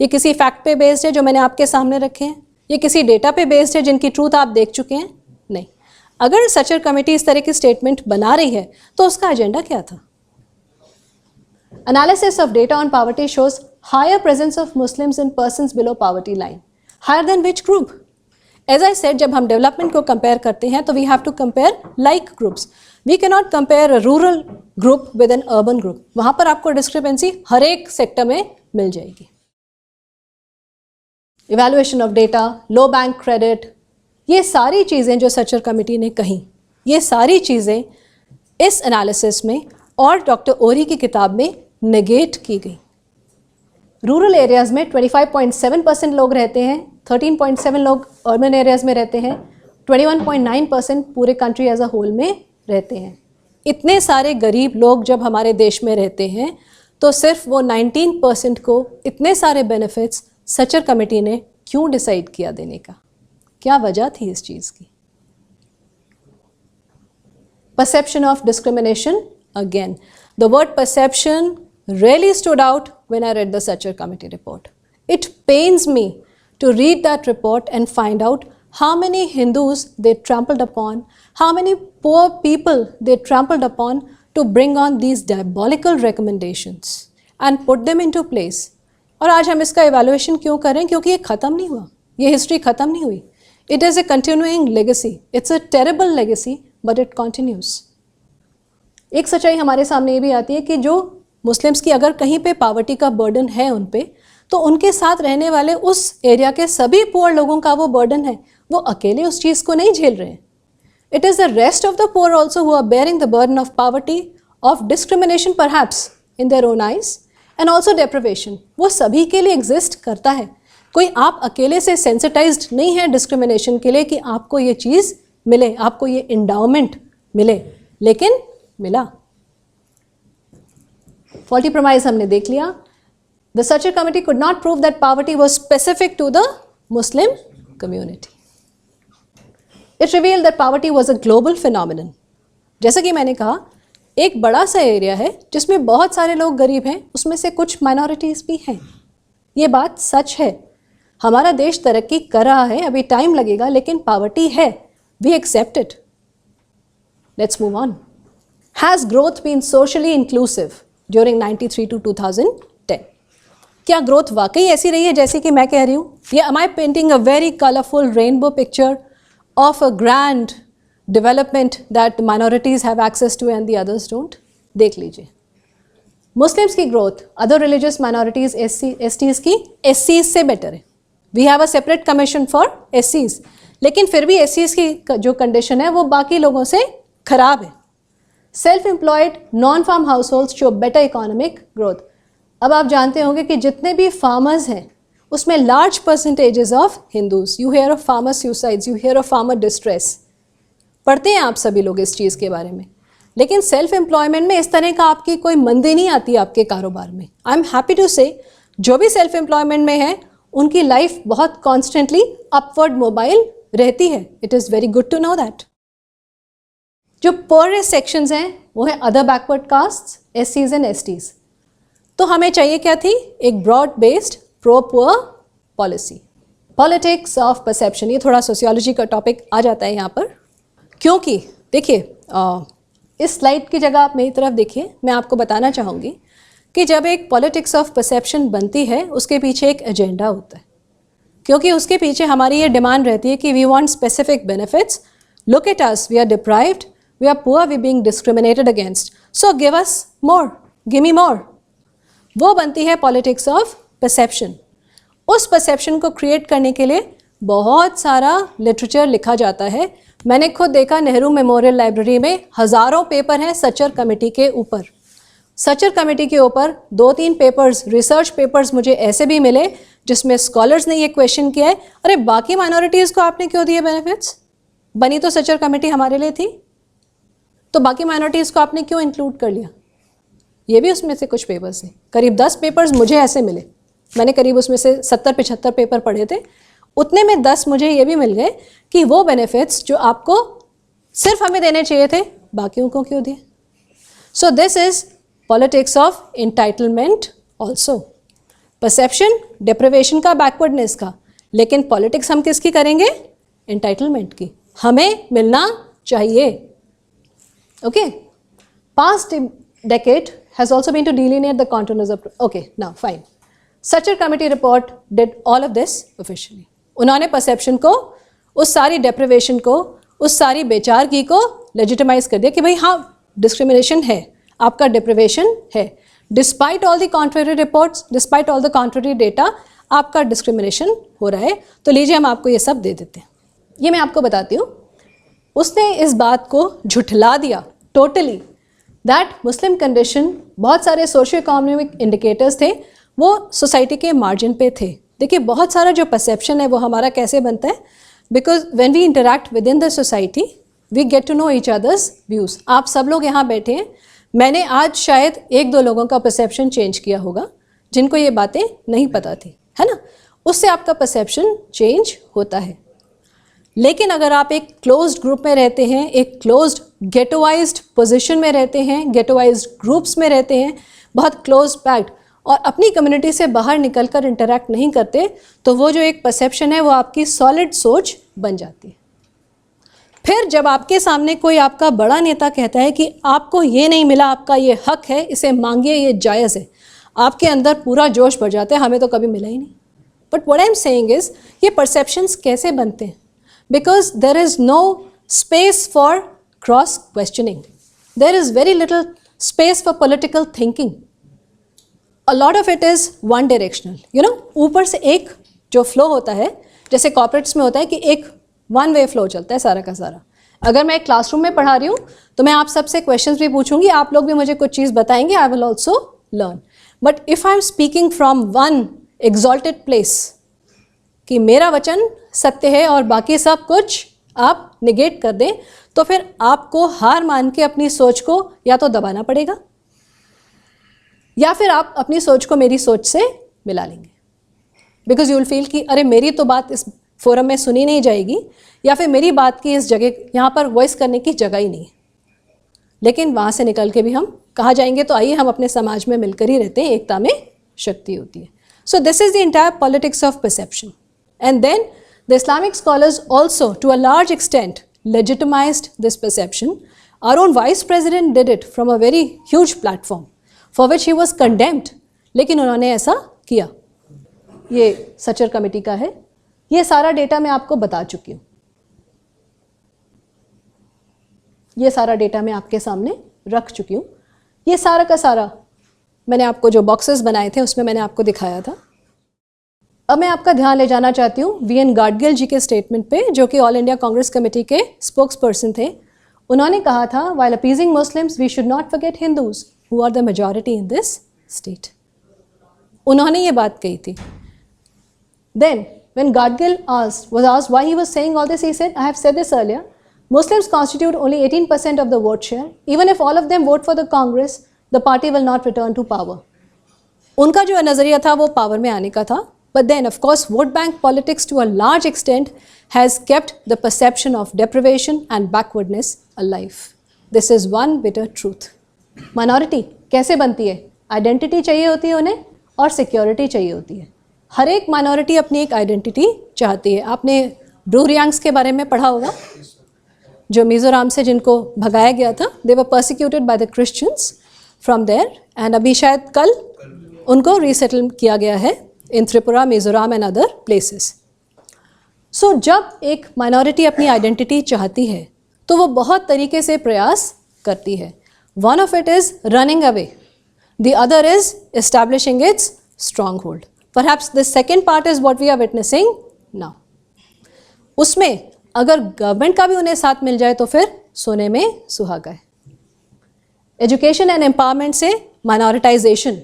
S1: ये किसी फैक्ट पे बेस्ड है जो मैंने आपके सामने रखे हैं, ये किसी डेटा पे बेस्ड है जिनकी ट्रूथ आप देख चुके हैं? नहीं। अगर सचर कमेटी इस तरह की स्टेटमेंट बना रही है तो उसका एजेंडा क्या था? Analysis of data on poverty shows higher presence of Muslims in persons below poverty line. Higher than which group? As I said, जब हम डेवलपमेंट को कंपेयर करते हैं तो we have to compare like groups. We can not compare a rural group with an urban group. वहां पर आपको discrepancy हर एक सेक्टर में मिल जाएगी. Evaluation of data, low bank credit, ये सारी चीज़ें जो सचर कमेटी ने कही, ये सारी चीज़ें इस एनालिसिस में और डॉक्टर ओरी की किताब में नेगेट की गई. रूरल एरियाज़ में 25.7% लोग रहते हैं, 13.7 लोग अर्बन एरियाज़ में रहते हैं, 21.9% पूरे कंट्री एज अ होल में रहते हैं. इतने सारे गरीब लोग जब हमारे देश में रहते हैं तो सिर्फ वो 19% को इतने सारे बेनिफिट्स सचर कमेटी ने क्यों डिसाइड किया देने का? क्या वजह थी इस चीज़ की? Perception of discrimination, again the word perception really stood out when I read the Sachar Committee report. It pains me to read that report and find out how many Hindus they trampled upon, how many poor people they trampled upon to bring on these diabolical recommendations and put them into place. और आज हम इसका evaluation क्यों कर रहे हैं? क्योंकि ये ख़त्म नहीं हुआ, ये हिस्ट्री ख़त्म नहीं हुई. It is a continuing legacy. It's a terrible legacy, but it continues. एक सच्चाई हमारे सामने ये भी आती है कि जो मुस्लिम्स की अगर कहीं पे पावर्टी का बर्डन है उन पे, तो उनके साथ रहने वाले उस एरिया के सभी पुअर लोगों का वो बर्डन है, वो अकेले उस चीज़ को नहीं झेल रहे हैं. It is the rest of the poor also who are bearing the burden of poverty, of discrimination perhaps in their own eyes, and also deprivation. वो सभी के लिए एग्जिस्ट करता है. कोई आप अकेले से सेंसिटाइज्ड नहीं है डिस्क्रिमिनेशन के लिए कि आपको ये चीज़ मिले, आपको ये इंडाउमेंट मिले, लेकिन मिला. फॉल्टी प्रमाइज हमने देख लिया. The Sachar committee could not prove that poverty was specific to the Muslim community. It revealed that poverty was a global phenomenon. जैसा कि मैंने कहा, एक बड़ा सा एरिया है जिसमें बहुत सारे लोग गरीब हैं, उसमें से कुछ माइनॉरिटीज़ भी हैं. ये बात सच है. हमारा देश तरक्की कर रहा है, अभी टाइम लगेगा, लेकिन पावर्टी है. We accept it. Let's move on. Has growth been socially inclusive during 93 to 2010? क्या ग्रोथ वाकई ऐसी रही है जैसे कि मैं कह रही हूँ? या am I painting a very colorful rainbow picture of a grand development that minorities have access to and the others don't? देख लीजिए. मुस्लिम्स की growth other religious minorities STs की SCs से बेटर है. We have a separate commission for SCs, लेकिन फिर भी SCs की जो कंडीशन है वो बाकी लोगों से खराब है. Self employed non farm households show better economic growth. अब आप जानते होंगे कि जितने भी फार्मर्स हैं उसमें large percentages of Hindus. You hear of farmer suicides, you hear of farmer distress. पढ़ते हैं आप सभी लोग इस चीज़ के बारे में, लेकिन सेल्फ एम्प्लॉयमेंट में इस तरह का आपकी कोई मंदी नहीं आती आपके कारोबार में. आई एम हैप्पी टू से जो भी सेल्फ एम्प्लॉयमेंट में है उनकी लाइफ बहुत कॉन्स्टेंटली अपवर्ड मोबाइल रहती है. It is very good to know that. जो पुअरेस्ट सेक्शंस हैं वो है other backward castes, SCs and STs. तो हमें चाहिए क्या थी? एक broad based pro poor policy. Politics of perception, ये थोड़ा सोशियोलॉजी का टॉपिक आ जाता है यहाँ पर, क्योंकि देखिए इस स्लाइड की जगह आप मेरी तरफ देखिए. मैं आपको बताना चाहूँगी कि जब एक पॉलिटिक्स ऑफ परसेप्शन बनती है उसके पीछे एक एजेंडा होता है, क्योंकि उसके पीछे हमारी ये डिमांड रहती है कि we want specific benefits. Look at us, we are deprived, we are poor, we being discriminated against, so give us more, give me more. वो बनती है पॉलिटिक्स ऑफ परसेप्शन. उस परसेप्शन को क्रिएट करने के लिए बहुत सारा लिटरेचर लिखा जाता है. मैंने खुद देखा नेहरू मेमोरियल लाइब्रेरी में हज़ारों पेपर हैं सचर कमेटी के ऊपर. सचर कमेटी के ऊपर 2-3 पेपर्स, रिसर्च पेपर्स मुझे ऐसे भी मिले जिसमें स्कॉलर्स ने ये क्वेश्चन किया है, अरे बाकी माइनॉरिटीज़ को आपने क्यों दिए बेनिफिट्स? बनी तो सचर कमेटी हमारे लिए थी, तो बाकी माइनॉरिटीज़ को आपने क्यों इंक्लूड कर लिया? ये भी उसमें से कुछ पेपर्स हैं. करीब 10 पेपर्स मुझे ऐसे मिले. मैंने करीब उसमें से 70-75 पेपर पढ़े थे. उतने में 10 मुझे ये भी मिल गए कि वो बेनिफिट्स जो आपको सिर्फ हमें देने चाहिए थे, बाकियों को क्यों दिए? सो this is politics of entitlement also. Perception deprivation का, बैकवर्डनेस का, लेकिन पॉलिटिक्स हम किसकी करेंगे? इंटाइटलमेंट की. हमें मिलना चाहिए. Okay. Past decade has also been to delineate the contours of. Okay, now fine. Sachar committee report did all of this officially. उन्होंने परसेप्शन को, उस सारी डेप्रिवेशन को, उस सारी बेचारगी को लेजिटिमाइज कर दिया कि भाई हाँ डिस्क्रिमिनेशन है, आपका डिप्रिवेशन है. Despite all the contrary reports, despite all the contrary data, आपका डिस्क्रिमिनेशन हो रहा है. तो लीजिए हम आपको ये सब दे देते हैं. ये मैं आपको बताती हूँ. उसने इस बात को झुठला दिया टोटली दैट मुस्लिम कंडीशन, बहुत सारे सोशियो इकोनॉमिक इंडिकेटर्स थे वो सोसाइटी के मार्जिन पे थे. देखिए बहुत सारा जो परसेप्शन है वो हमारा कैसे बनता है? Because when we interact with in the society we get to know each other's views. आप सब लोग यहाँ बैठे हैं, मैंने आज शायद 1-2 लोगों का परसेप्शन चेंज किया होगा जिनको ये बातें नहीं पता थी, है ना? उससे आपका परसेप्शन चेंज होता है. लेकिन अगर आप एक क्लोज्ड ग्रुप में रहते हैं, एक क्लोज्ड गेटोवाइज्ड पोजीशन में रहते हैं, गेटोवाइज्ड ग्रुप्स में रहते हैं, बहुत क्लोज पैक्ड, और अपनी कम्युनिटी से बाहर निकलकर इंटरैक्ट नहीं करते, तो वो जो एक परसेप्शन है वो आपकी सॉलिड सोच बन जाती है। फिर जब आपके सामने कोई आपका बड़ा नेता कहता है कि आपको ये नहीं मिला, आपका ये हक है, इसे मांगिए, ये जायज़ है, आपके अंदर पूरा जोश भर जाता है, हमें तो कभी मिला ही नहीं। But what I am saying is, ये परसेप्शंस कैसे बनते हैं? Because there is no space for cross questioning, there is very little space for political thinking, a lot of it is one directional. You know, ऊपर से एक जो flow होता है, जैसे कॉर्पोरेट्स में होता है कि एक वन वे फ्लो चलता है सारा का सारा। अगर मैं एक क्लासरूम में पढ़ा रही हूँ तो मैं आप सबसे क्वेश्चंस भी पूछूंगी, आप लोग भी मुझे कुछ चीज़ बताएंगे, I will also learn. But if I am speaking from one exalted place कि मेरा वचन सत्य है और बाकी सब कुछ आप निगेट कर दें, तो फिर आपको हार मान के अपनी सोच को या तो दबाना पड़ेगा या फिर आप अपनी सोच को मेरी सोच से मिला लेंगे। बिकॉज यू विल फील कि अरे मेरी तो बात इस फोरम में सुनी नहीं जाएगी, या फिर मेरी बात की इस जगह, यहाँ पर वॉइस करने की जगह ही नहीं है। लेकिन वहाँ से निकल के भी हम कहाँ जाएंगे? तो आइए हम अपने समाज में मिलकर ही रहते हैं, एकता में शक्ति होती है। So this is the entire politics of perception. And then the Islamic scholars also to a large extent legitimized this perception. Our own vice president did it from a very huge platform for which he was condemned. लेकिन उन्होंने ऐसा किया। ये Sachar committee का है, ये सारा data मैं आपको बता चुकी हूँ, ये सारा डेटा मैं आपके सामने रख चुकी हूँ। ये सारा का सारा मैंने आपको जो बॉक्सेस बनाए थे उसमें मैंने आपको दिखाया था। अब मैं आपका ध्यान ले जाना चाहती हूँ वीएन गाडगिल जी के स्टेटमेंट पे, जो कि ऑल इंडिया कांग्रेस कमेटी के स्पोक्स पर्सन थे। उन्होंने कहा था, while appeasing Muslims we should not forget Hindus who are the majority in this state. उन्होंने ये बात कही थी। Then when Gadgil was asked why he was saying all this, he said, I have said this earlier, Muslims constitute only 18% of the vote share. Even if all of them vote for the Congress, the party will not return to power. उनका जो नज़रिया था वो power में आने का था। But then, of course, vote bank politics to a large extent has kept the perception of deprivation and backwardness alive. This is one bitter truth. Minority कैसे बनती है? Identity चाहिए होती है उन्हें और security चाहिए होती है। हर एक minority अपनी एक identity चाहती है। आपने ब्रू रियांग्स के बारे में पढ़ा होगा, जो मिज़ोरम से जिनको भगाया गया था। They were persecuted by the Christians from there, and अभी शायद कल उनको resettle किया गया है in Tripura, Mizoram and other places. So जब एक minority अपनी identity चाहती है तो वो बहुत तरीके से प्रयास करती है। One of it is running away, the other is establishing its stronghold. Perhaps the second part is what we are witnessing now. उसमें अगर गवर्नमेंट का भी उन्हें साथ मिल जाए तो फिर सोने में सुहागा है। एजुकेशन एंड एम्पावरमेंट से माइनॉरिटाइजेशन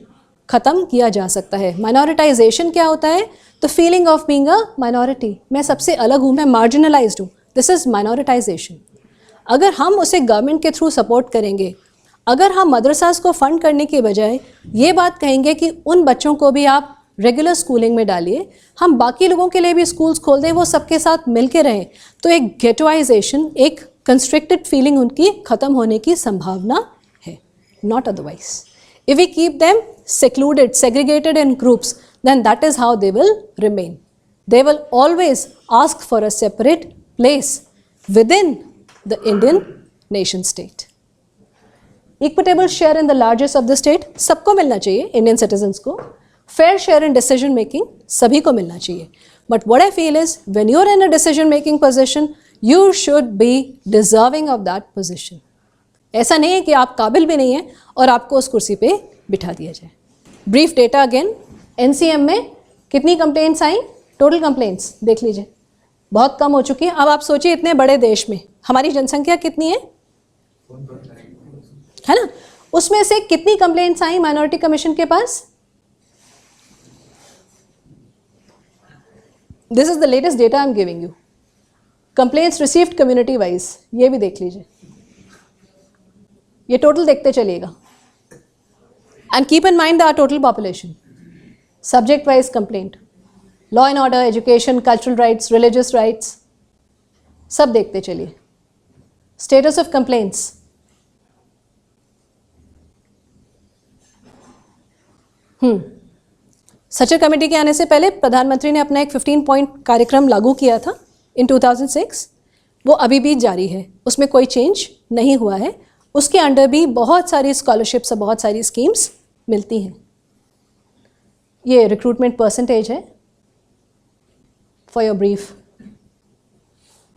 S1: ख़त्म किया जा सकता है। माइनॉरिटाइजेशन क्या होता है? The feeling of being a minority, मैं सबसे अलग हूँ, मैं मार्जिनलाइज्ड हूँ, दिस इज़ माइनॉरिटाइजेशन। अगर हम उसे गवर्नमेंट के थ्रू सपोर्ट करेंगे, अगर हम मदरसास को फंड करने के बजाय ये बात कहेंगे कि उन बच्चों को भी आप रेगुलर स्कूलिंग में डालिए, हम बाकी लोगों के लिए भी स्कूल्स खोल दें, वो सबके साथ मिल के रहें, तो एक गेटोइजेशन, एक कंस्ट्रिक्टेड फीलिंग उनकी ख़त्म होने की संभावना है, not otherwise. If we keep them secluded, segregated in groups, then that is how they will remain. They will always ask for a separate place within the Indian nation state. Equitable share in the largest of the state, सबको मिलना चाहिए, Indian citizens को। Fair share in decision making, सभी को मिलना चाहिए। But what I feel is, when you are in a decision making position, you should be deserving of that position. ऐसा नहीं है कि आप काबिल भी नहीं हैं और आपको उस कुर्सी पे बिठा दिया जाए। ब्रीफ डेटा अगेन, एनसीएम में कितनी कंप्लेंट्स आई? टोटल कंप्लेंट्स देख लीजिए, बहुत कम हो चुकी है। अब आप सोचिए इतने बड़े देश में हमारी जनसंख्या कितनी है ना? उसमें से कितनी कंप्लेंट्स आई माइनॉरिटी कमीशन के पास? This is the latest data I am giving you. Complaints received community wise, ये भी देख लीजिए, ये टोटल देखते चलिएगा। And keep in mind the total population, subject wise complaint, law and order, education, cultural rights, religious rights, सब देखते चलिए। Status of complaints, Sachar committee के आने से पहले प्रधानमंत्री ने अपना एक 15 पॉइंट कार्यक्रम लागू किया था in 2006 वो अभी भी जारी है, उसमें कोई चेंज नहीं हुआ है। उसके अंडर भी बहुत सारी स्कॉलरशिप्स और बहुत सारी स्कीम्स मिलती हैं। ये रिक्रूटमेंट परसेंटेज है for your brief.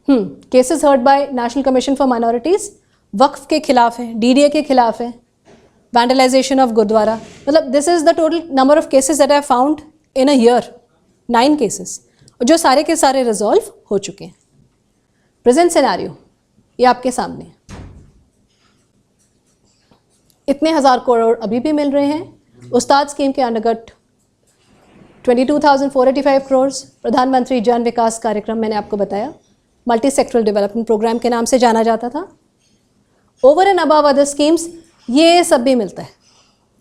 S1: Cases heard by national commission for minorities वक्फ के खिलाफ है, DDA के खिलाफ है, वैंडलाइजेशन ऑफ गुरुद्वारा, मतलब this is the total number of cases that I found in a year, 9 cases, जो सारे के सारे रिजॉल्व हो चुके हैं। प्रेजेंट सिनेरियो ये आपके सामने है। इतने हज़ार करोड़ अभी भी मिल रहे हैं। उस्ताद स्कीम के अंतर्गत 22,485 करोड़, प्रधानमंत्री जन विकास कार्यक्रम मैंने आपको बताया, मल्टी सेक्टरल डेवलपमेंट प्रोग्राम के नाम से जाना जाता था। Over and above other schemes ये सब भी मिलता है,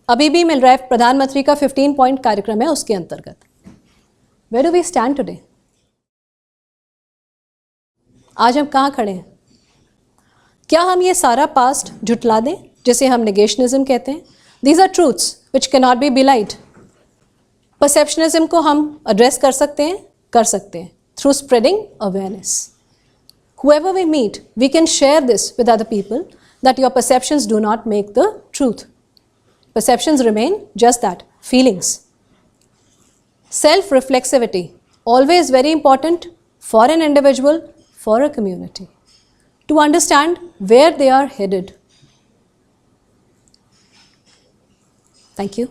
S1: अभी भी मिल रहा है। प्रधानमंत्री का 15 पॉइंट कार्यक्रम है, उसके अंतर्गत। Where do we stand today? आज हम कहाँ खड़े हैं? क्या हम ये सारा पास्ट झुटला दें, जिसे हम नेगेशनिज्म कहते हैं? These are truths which can not be belied. Perceptionism को हम एड्रेस कर सकते हैं through spreading awareness. Whoever we meet, we can share this with other people, that your perceptions do not make the truth. Perceptions remain just that, feelings. Self-reflexivity, always very important for an individual, for a community, to understand where they are headed. Thank you.